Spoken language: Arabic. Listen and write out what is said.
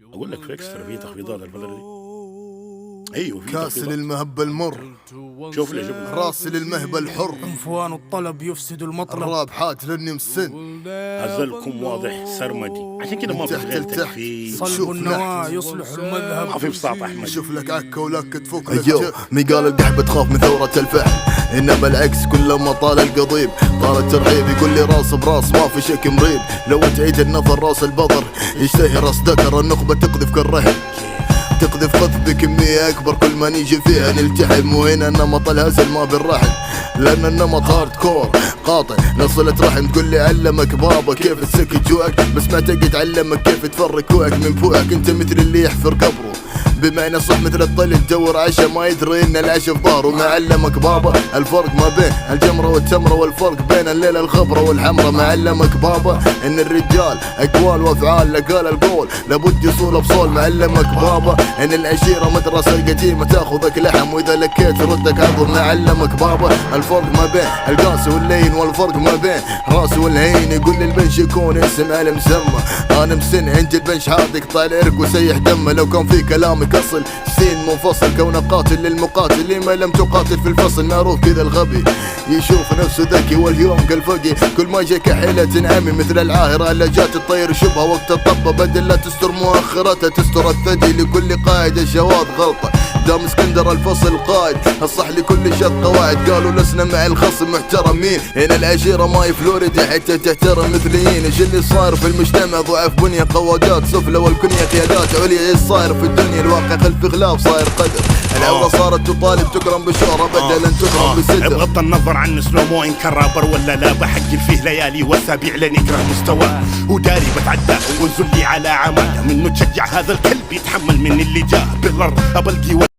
اقول لك في اكسترا في تخفيضات الفتره دي. ايوه في كاسل تخفيضات. المهب المر، شوف لي راسل المهب الحر، عنفوان الطلب يفسد المطلب، الراب حات لاني مسن، هزلكم واضح سرمدي، عشان كده ما في تحت غير لتحت. تكفير. صلب شوف النواة يصلح المذهب، ما في بساط احمد. شوف لك عكا ولك تفوق لك مقال القحبة تخاف من ثورة الفحل، انما العكس كلما طال القضيب طال الترحيب. يقول لي راس براس ما في شك مريب، لو تعيد النظر راس البظر يشتهي راس ذكر. النخبة تقذف كالرهن، تقذف قذف بكمية أكبر، كل ما نيجي فيها نلتحم. وهنا النمط الهزل ما بالرحم، لأن النمط هارد كور قاطع لصلة رحم. تقول لي علمك بابا كيف تسكت جوعك، بس ما تقدر تعلمك كيف تفرق كوعك من فوقك. انت مثل اللي يحفر قبره، بمعنى صح مثل الطل تدور عشا ما يدري ان العشا في ظهره. ما علمك بابا الفرق ما بين الجمرة والتمرة، والفرق بين الليلة الخضرة والحمرة. ما علمك بابا ان الرجال اقوال وافعال، لقال القول لابد يصول بصول. ما علمك بابا ان العشيرة مدرسة قديمة تاخذك لحم، واذا لكيت ردك عظم. ما علمك بابا الفرق ما بين القاسي واللين، والفرق ما بين راسي والهين. يقول لي البنش يكون اسم على مسمى، انا مسن عند البنش حاط يقطع العرق وسيح دمه. لو كان في كلامك اصل سين منفصل، كونه قاتل للمقاتل اللي ما لم تقاتل في الفصل. معروف كذا الغبي يشوف نفسه ذكي واليوم قلفقي، كل ما جاك حيلة تنعمي مثل العاهرة اللي جات تطير شبهه وقت الطبة. بدل لا تستر مؤخرتها تستر الثدي، لكل قائد الجواد غلطة. دام اسكندر الفصل قائد الصح لكل شط قواعد، قالوا لسنا مع الخصم محترمين. هنا العشيرة ما فلوريدا حتى تحترم مثليين. ايش اللي صاير في المجتمع؟ ضعف بنية قوادات سفلى، والكنية قيادات عليا. ايش صاير في الدنيا؟ الواقع خلف غلاف صاير قدر. العورة صارت تطالب تكرم بشهرة بدل ان تكرم بستر. بغض النظر عن سلومو ان كان رابر ولا لا، بحجل فيه ليالي واسابيع لين يكره مستواه. وداري بتعدى وانزل لي على عماده منه تشجع هذا الكلب يتحمل من اللي جاه بالضر. ابلقي